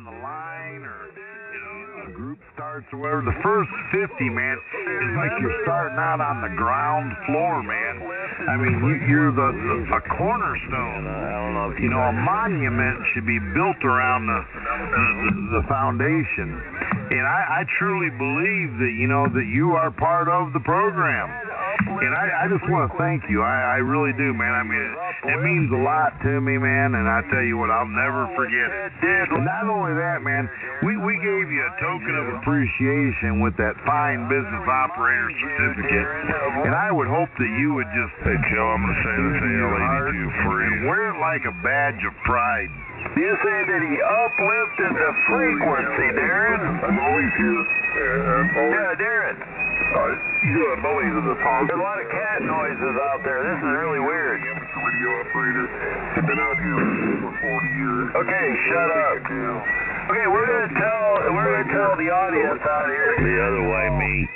on the line or, you know, a group starts or whatever, the first 50, man, is like you're starting out on the ground floor, man. I mean, you're a cornerstone. You know, a monument should be built around the foundation. And I truly believe that, you know, that you are part of the program. And I just want to thank you. I really do, man. I mean, it means a lot to me, man. And I tell you what, I'll never forget it. And not only that, man, we gave you a token of appreciation with that fine business operator certificate. And I would hope that you would just, hey, Joe, I'm going to say this AL82 free. And wear it like a badge of pride. You say that he uplifted the frequency, Darren? I'm always here. Yeah, Darren. Yeah, I'm always in the positive. There's a lot of cat noises out there. This is really weird. Radio operator. I've been out here for 40 years. Okay, shut up. Okay, we're gonna tell the audience out here. The other way, me.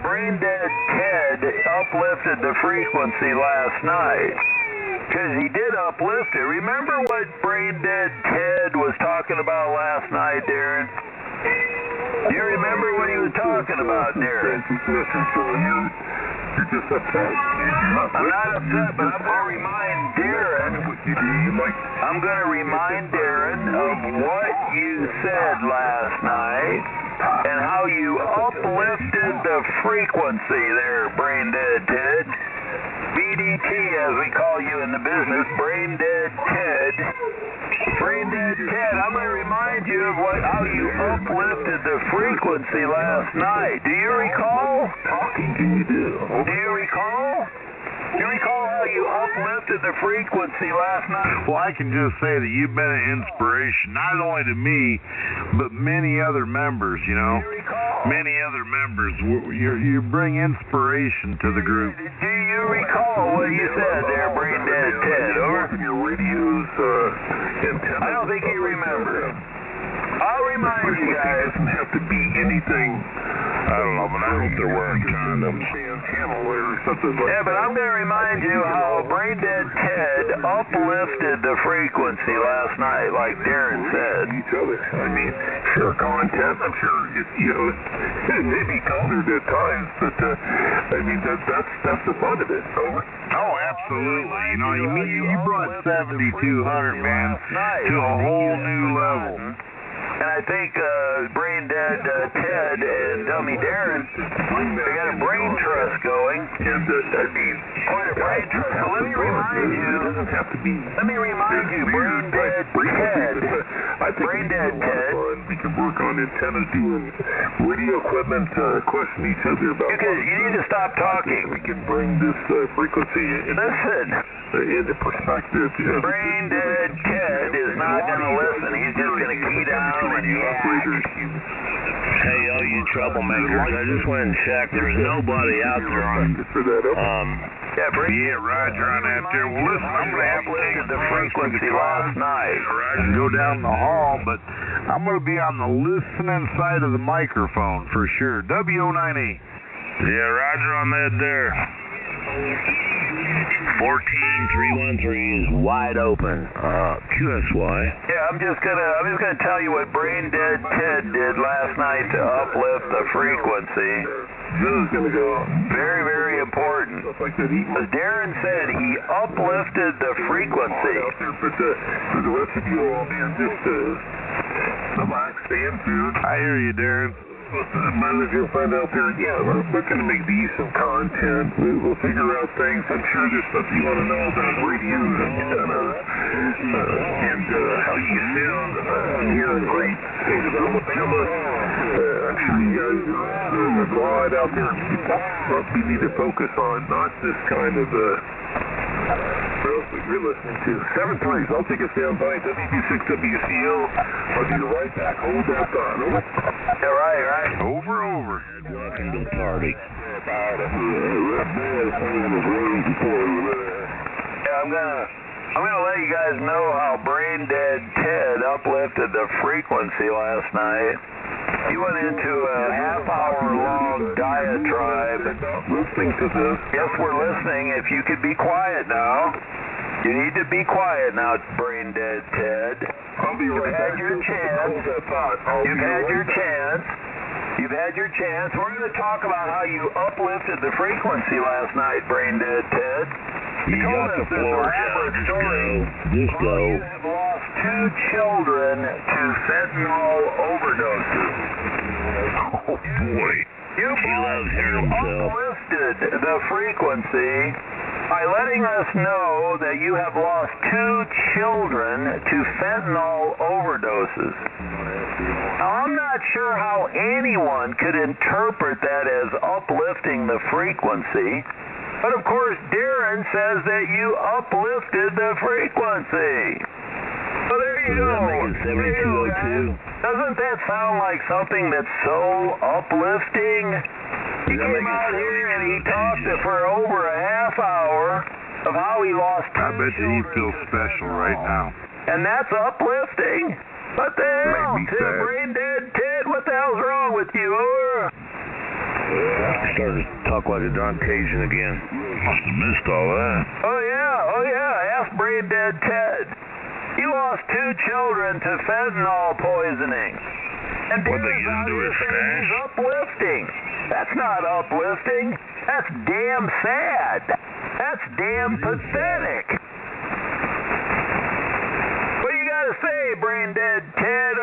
Brain Dead Ted uplifted the frequency last night. Because he did uplift it. Remember what Brain Dead Ted was talking about last night, Darren? Do you remember what he was talking about, Darren? You're just upset. I'm not upset, but I'm going to remind Darren. I'm going to remind Darren of what you said last night and how you uplifted the frequency there, Brain Dead Ted. BDT, as we call you in the business, Brain Dead Ted. Brain Dead Ted, I'm going to remind you of how you uplifted the frequency last night. Do you recall? Talking to you, do. Do you recall? Do you recall how you uplifted the frequency last night? Well, I can just say that you've been an inspiration, not only to me, but many other members, you know. Many other members. You bring inspiration to the group. Do you recall what you said there, Brain Dead Ted? Over? Your radio's antenna. I don't think he remembers. I'll remind you guys. It doesn't have to be anything. I don't know, but I hope they're wearing condoms. Yeah, but I'm going to remind you how Brain Dead Ted uplifted the frequency last night, like Darren said. Each other. I mean, sure, content. I'm sure you know it may be colored at times, but I mean that's the fun of it. Oh, absolutely. You know, you brought 7,200, man, to a whole new level. And I think Brain Dead Ted and Dummy Darren, they got a brain trust going. And I mean, quite a brain trust. So let me remind you. It doesn't have to be. Let me remind you, Brain Dead Ted. I think Brain Dead Ted. We can work on antennas, doing radio equipment, question each other about. You need to stop talking. We can bring this frequency into perspective. Brain Dead Ted is not going to listen. He's just going to key down and yak. Hey, all you troublemakers, I just went and checked. There's nobody out there on, yeah, Roger on that there. Well, listen, I'm going to have to take the frequency last night and go down the hall, but I'm going to be on the listening side of the microphone for sure. WO9E. Yeah, Roger on that there. 14313 is wide open. QSY. Yeah, I'm just gonna tell you what Brain Dead Ted did last night to uplift the frequency. This is gonna go very, very important. As Darren said, he uplifted the frequency. But for the rest of you all, man, just relax, stand food. I hear you, Darren. As you'll find out there, yeah, we're looking to make decent content. We'll figure out things. I'm sure there's stuff you want to know about radios and how you sound here in great state of Alabama. I'm sure you guys are broad out there. What we need to focus on, not this kind of you're listening to 7-3s. I'll take us down by W26WCO. I'll be right back. Hold that thought. Over. Yeah, right. Over. Welcome to the party. Yeah, I'm gonna let you guys know how Brain Dead Ted uplifted the frequency last night. You went into a half-hour-long diatribe. Listening to this. Yes, we're listening. If you could be quiet now. You need to be quiet now, brain dead Ted. I'll be right back. You've had your chance. You've had your chance. You've had your chance. We're going to talk about how you uplifted the frequency last night, brain dead Ted. You got the floor, just go. You have lost 2 children to fentanyl overdoses. Oh boy. He loves hearing himself. Uplifted the frequency by letting us know that you have lost 2 children to fentanyl overdoses. Now, I'm not sure how anyone could interpret that as uplifting the frequency, but of course, Darren says that you uplifted the frequency. So there you go. Does that make it 7202? Doesn't that sound like something that's so uplifting? He came out here and he talked for over a half hour of how he lost 2 I bet you he feels special right now. And that's uplifting. What the hell? Make me sad. Brain dead Ted, what the hell's wrong with you? Over. Started to talk like a darn Cajun again. Must have missed all that. Oh yeah. Ask brain dead Ted. You lost 2 children to fentanyl poisoning. And What they gonna do is saying stash? he's uplifting. That's not uplifting. That's damn sad. That's damn pathetic. What do you got to say, brain dead Ted?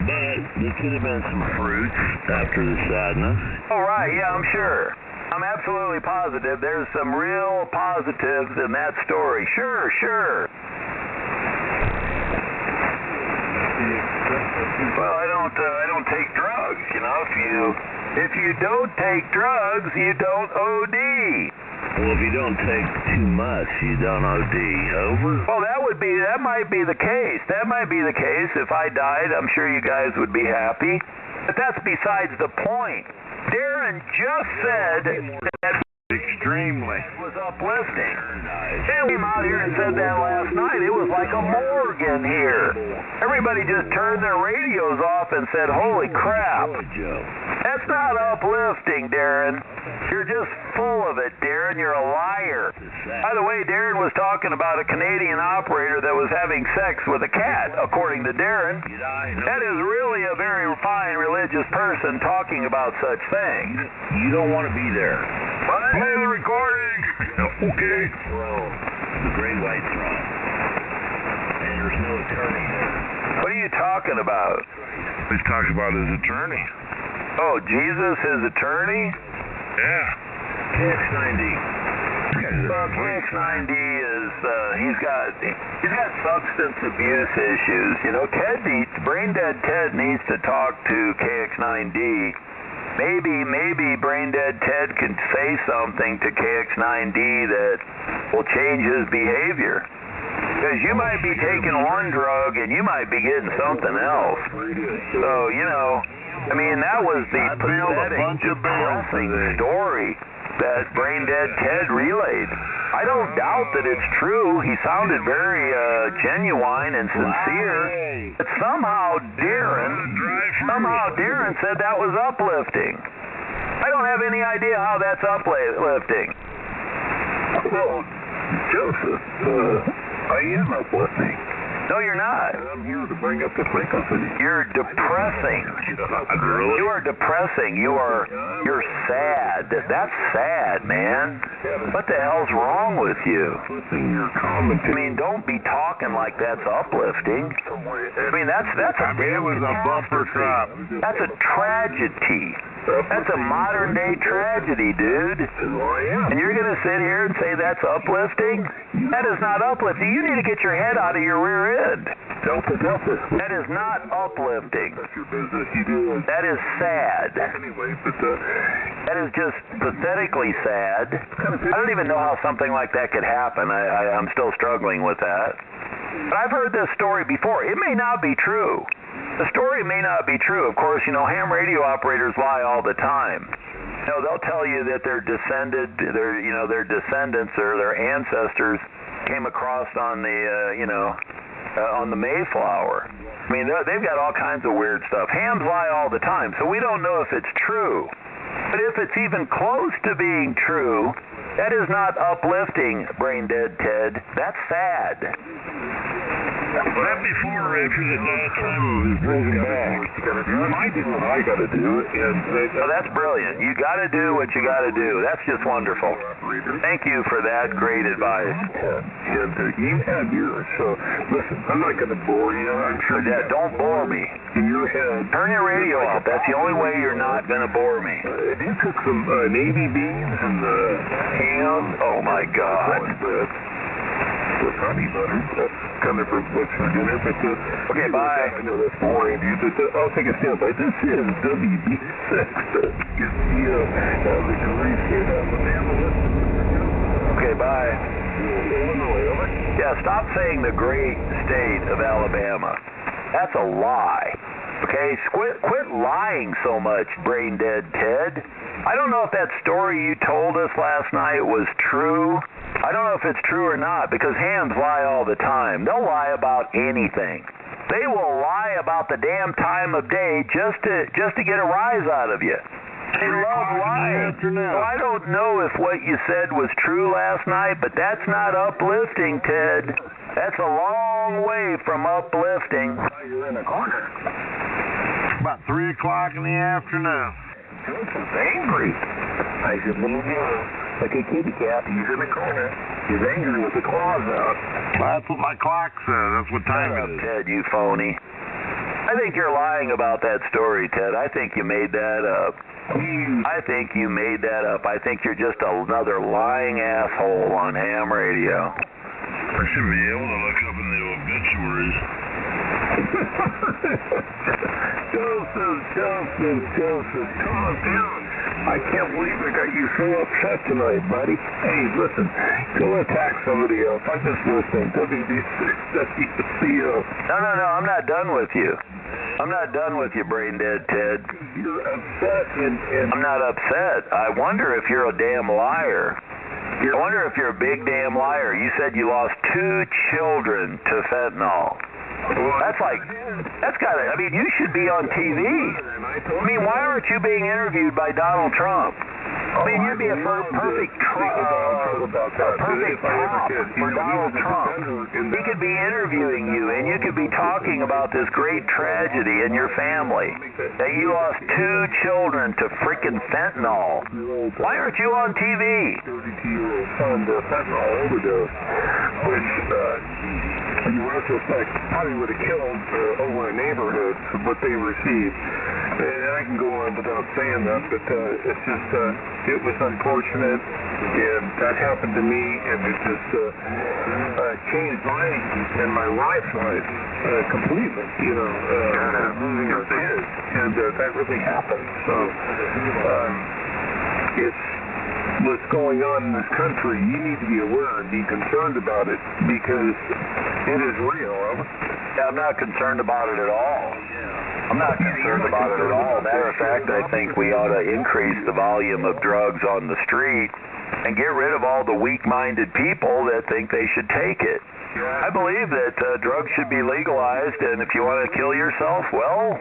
But there could have been some fruits after the sadness. Oh, right. Yeah, I'm sure. I'm absolutely positive there's some real positives in that story. Sure. Well, I don't take drugs. You know, if you don't take drugs, you don't OD. Well, if you don't take too much, you don't OD. Over? Well, that might be the case. That might be the case. If I died, I'm sure you guys would be happy. But that's besides the point. Darren just said that Extremely. it was uplifting. He came out here and said that last night. It was like a morgue in here. Everybody just turned their radios off and said, holy crap. That's not uplifting, Darren. You're just full of it, Darren. You're a liar. By the way, Darren was talking about a Canadian operator that was having sex with a cat, according to Darren. That is really a very fine religious person talking about such things. You don't want to be there. What? Play the recording. Okay. The Great White Throne. And there's no attorney there. What are you talking about? He's talking about his attorney. Oh, Jesus, his attorney? Yeah. KX9D. Well, KX9D is, he's got substance abuse issues. You know, brain dead Ted needs to talk to KX9D. Maybe brain dead Ted can say something to KX9D that will change his behavior. Because you might be taking one drug and you might be getting something else. So, you know, I mean, that was the pathetic, depressing story that brain dead Ted relayed. I don't doubt that it's true. He sounded very genuine and sincere. But somehow Darren said that was uplifting. I don't have any idea how that's uplifting. Well, Joseph, I am uplifting. No, you're not. I'm here to bring up the frequency. You're depressing. Really? You are depressing. You're sad. That's sad, man. What the hell's wrong with you? Your I mean, don't be talking like that's uplifting. I mean, that's a It was a bumper crop. That's a tragedy. That's a modern day tragedy, dude. And you're going to sit here and say that's uplifting? That is not uplifting. You need to get your head out of your rear end. That is not uplifting. That's your business. You do. That is sad. Anyway, but That is just pathetically sad. I don't even know how something like that could happen. I'm still struggling with that. But I've heard this story before. It may not be true. The story may not be true. Of course, you know, ham radio operators lie all the time. You know, they'll tell you that their descendants or their ancestors came across on the, on the Mayflower. I mean, they've got all kinds of weird stuff. Hams lie all the time, so we don't know if it's true. But if it's even close to being true, that is not uplifting, Brain Dead Ted. That's sad. That before or after the Donald Trump is driven back. I do what I got to do. Oh, that's brilliant. You got to do what you got to do. That's just wonderful. Thank you for that great advice. And you have yours. So, listen, I'm not going to bore you. I'm sure Dad, don't bore me. in your head. Turn your radio off. That's the only way you're not going to bore me. You took some navy beans and ham. Oh, my God. With honey butter. That's kind of what's for dinner. But Okay, bye. I know that's boring, dude. But I'll take a standby. This is WB6. It's the great state of Alabama. Okay, bye. Illinois, over. Yeah, stop saying the great state of Alabama. That's a lie. Okay, quit lying so much, Brain Dead Ted. I don't know if that story you told us last night was true. I don't know if it's true or not, because hams lie all the time. They'll lie about anything. They will lie about the damn time of day just to get a rise out of you. They love lying. So I don't know if what you said was true last night, but that's not uplifting, Ted. That's a long way from uplifting. You're in a corner. About 3 o'clock in the afternoon. Joseph's angry. I said, little girl, like a kitty cat, he's in the corner. He's angry with the claws out. That's what my clock says. That's what time Shut up, it is. Ted, you phony. I think you're lying about that story, Ted. I think you made that up. I think you made that up. I think you're just another lying asshole on ham radio. I should be able to look up in the obituaries. Joseph, calm down. I can't believe I got you so upset tonight, buddy. Hey, listen, go attack somebody else. I'm just listening. WCO. No, I'm not done with you. I'm not done with you, Brain Dead Ted. You're upset and I'm not upset. I wonder if you're a damn liar. I wonder if you're a big damn liar. You said you lost 2 children to fentanyl. That's gotta, I mean, you should be on TV. I mean, why aren't you being interviewed by Donald Trump? I mean, you'd be a perfect prop for Donald Trump. He could be interviewing you, and you could be talking about this great tragedy in your family, that you lost 2 children to frickin' fentanyl. Why aren't you on TV? 32-year-old son to fentanyl overdose, which, in retrospect, probably would have killed over a neighborhood for what they received. And I can go on without saying that, but it's just, it was unfortunate, and that happened to me, and it just changed mine and my wife's life completely, losing her kids, and that really happened. So, it's what's going on in this country. You need to be aware and be concerned about it, because it is real. Yeah, I'm not concerned about it at all. I'm not concerned about it at all. Matter of fact, I think we ought to increase the volume of drugs on the street and get rid of all the weak-minded people that think they should take it. I believe that drugs should be legalized, and if you want to kill yourself, well,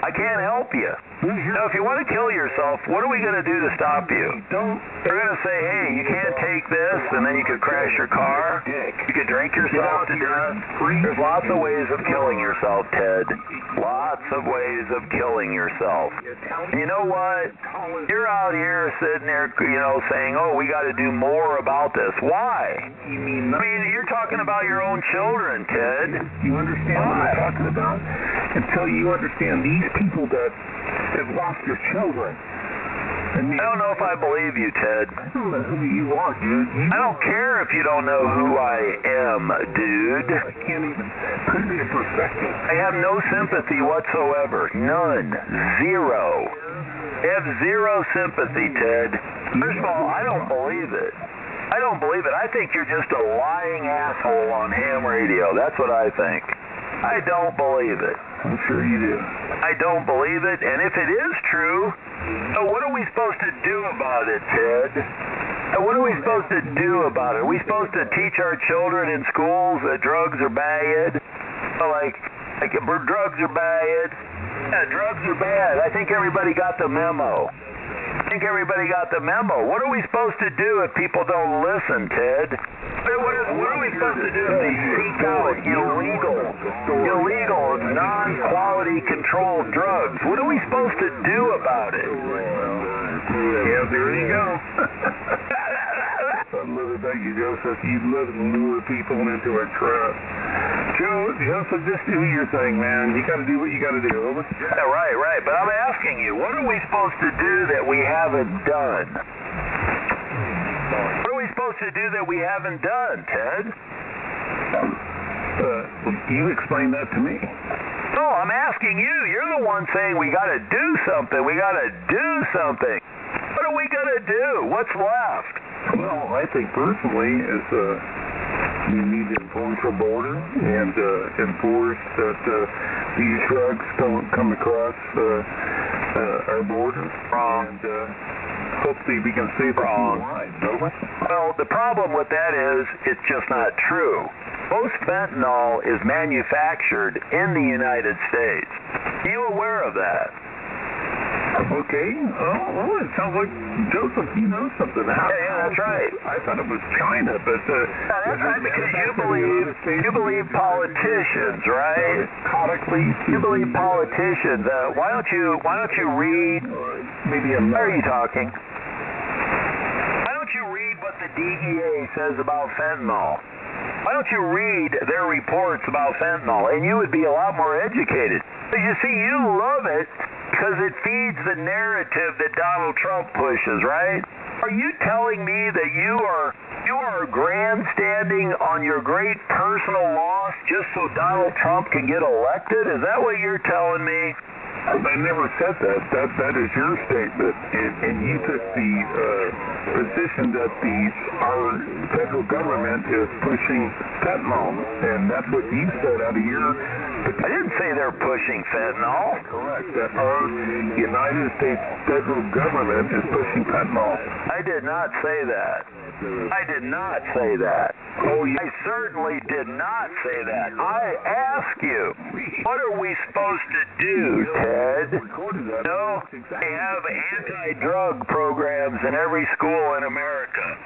I can't help you. Now, if you want to kill yourself, what are we going to do to stop you? They're going to say, hey, you can't take this, and then you could crash your car. You could drink yourself to death. There's lots of ways of killing yourself, Ted. Lots of ways of killing yourself. And you know what? You're out here sitting there, saying, oh, we got to do more about this. Why? I mean, you're talking about your own children, Ted. You understand what I'm talking about? Until you understand these people that have lost their children. I don't know if I believe you, Ted. I don't know who you are, dude. I don't care if you don't know who I am, dude. I can't even put it in perspective. I have no sympathy whatsoever. None. Zero. I have zero sympathy, Ted. First of all, I don't believe it. I don't believe it. I think you're just a lying asshole on ham radio. That's what I think. I don't believe it. I'm sure you do. I don't believe it, and if it is true, what are we supposed to do about it, Ted? What are we supposed to do about it? Are we supposed to teach our children in schools that drugs are bad? Like drugs are bad. Yeah, drugs are bad. I think everybody got the memo. What are we supposed to do if people don't listen, Ted? What are we supposed to do if they seek out illegal, non-quality controlled drugs? What are we supposed to do about it? Yeah, there you go. I love it. Thank you, Joseph. You love to lure people into a trap. Joseph, just do your thing, man. You got to do what you got to do. Over. Yeah, right. But I'm asking you, what are we supposed to do that we haven't done? What are we supposed to do that we haven't done, Ted? You explain that to me. No, I'm asking you. You're the one saying we got to do something. What are we going to do? What's left? Well, I think personally is we need to enforce our border and enforce that these drugs don't come across our border. Wrong. And hopefully we can save a few lives, don't we? Well, the problem with that is it's just not true. Most fentanyl is manufactured in the United States. Are you aware of that? Okay. Oh, it sounds like, Joseph, you know something. Yeah, that's right. I thought it was China, but... that's right, because you believe politicians, right? You believe politicians. Why don't you read... Maybe I'm not. Why are you talking? Why don't you read what the DEA says about fentanyl? Why don't you read their reports about fentanyl, and you would be a lot more educated. You see, you love it because it feeds the narrative that Donald Trump pushes, right? Are you telling me that you are grandstanding on your great personal loss just so Donald Trump can get elected? Is that what you're telling me? I never said that. That is your statement, and you took the position that our federal government is pushing fentanyl, and that's what you said out of your... I didn't say they're pushing fentanyl. Correct. That our United States federal government is pushing fentanyl. I did not say that. Oh, yeah. I certainly did not say that. I ask you, what are we supposed to do, Ted? No, they have anti-drug programs in every school in America.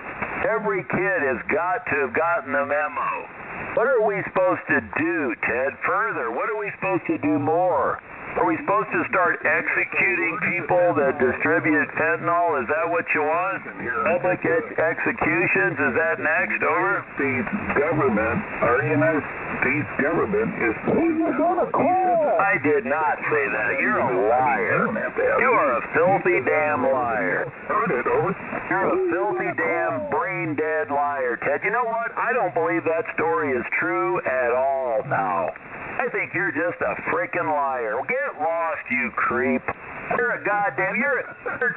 Every kid has got to have gotten the memo. What are we supposed to do, Ted? Further, what are we supposed to do more? Are we supposed to start executing people that distribute fentanyl? Is that what you want? Public executions? Is that next? Over? Our United States government is... I did not say that. You're a liar. You are a filthy damn liar. You're a filthy damn brain-dead liar, Ted. You know what? I don't believe that story is true at all now. I think you're just a freaking liar. Get lost, you creep. You're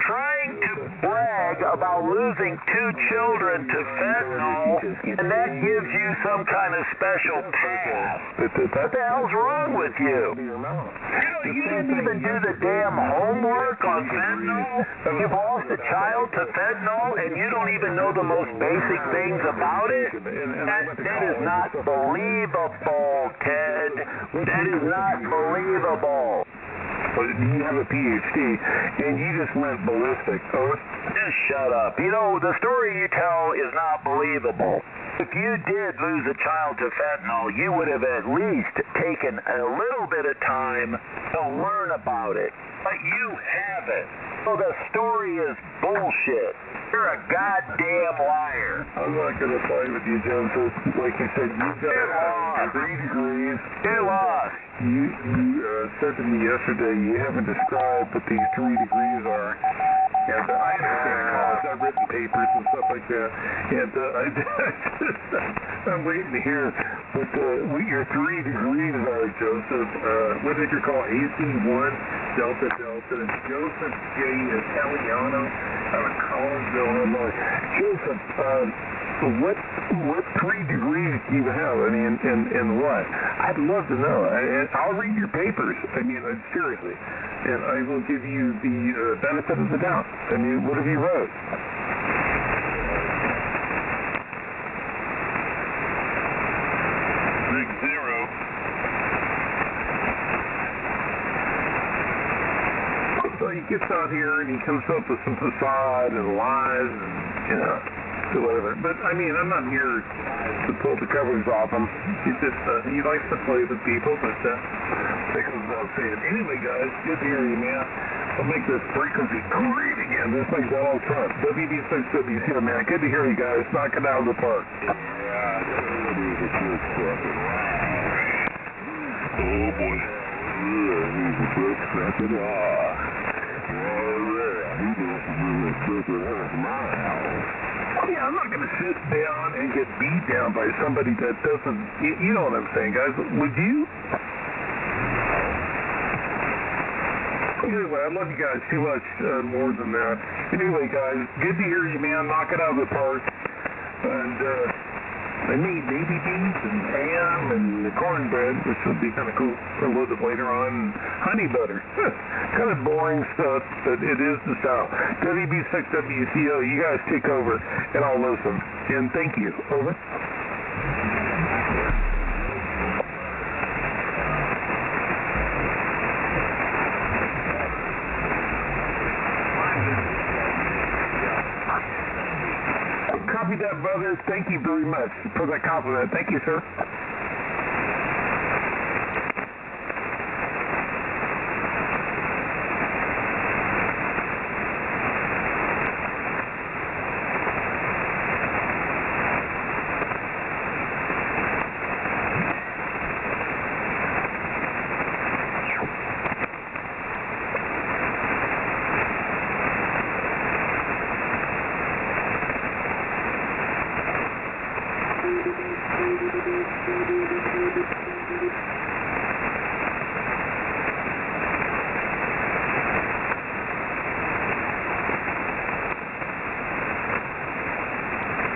trying to brag about losing 2 children to fentanyl, and that gives you some kind of special pass. What the hell's wrong with you? You didn't even do the damn homework on fentanyl. You've lost a child to fentanyl, and you don't even know the most basic things about it? That is not believable, Ted. That is not believable. But you have a PhD, and you just went ballistic. Just shut up. You know, the story you tell is not believable. If you did lose a child to fentanyl, you would have at least taken a little bit of time to learn about it. But you haven't. So the story is bullshit. You're a goddamn liar. I'm not going to fight with you, Joseph. Like you said, you've got 3 degrees. Get lost. You said to me yesterday you haven't described what these 3 degrees are. And I understand college. I've written papers and stuff like that. And I'm waiting to hear what your 3 degrees are, Joseph. What did you call AC1, Delta Delta, Joseph J. Italiano out of Collinsville, Illinois. Joseph, what 3 degrees do you have? I mean, and what? I'd love to know. I'll read your papers. I mean, seriously. And I will give you the benefit of the doubt. I mean, what have you wrote? Big 0. gets out here and he comes up with some facade and lies and, you know, whatever. But, I mean, I'm not here to pull the covers off him. He just, he likes to play with people, but, that goes without saying. Anyway, guys, good to hear you, man. I'll make this frequency great again, just like Donald Trump. WB6WC, man. Good to hear you guys. Knock it out of the park. Oh, boy. Yeah, I'm not going to sit down and get beat down by somebody that doesn't, you know what I'm saying, guys. Would you? Anyway, I love you guys too much more than that. Anyway, guys, good to hear you, man. Knock it out of the park. And I need navy beans and ham and cornbread, which would be kind of cool for a little bit later on. And honey butter. Kind of boring stuff, but it is the style. WB6WCO, you guys take over, and I'll listen. And thank you. Over. Copy that, brother. Thank you very much for that compliment. Thank you, sir.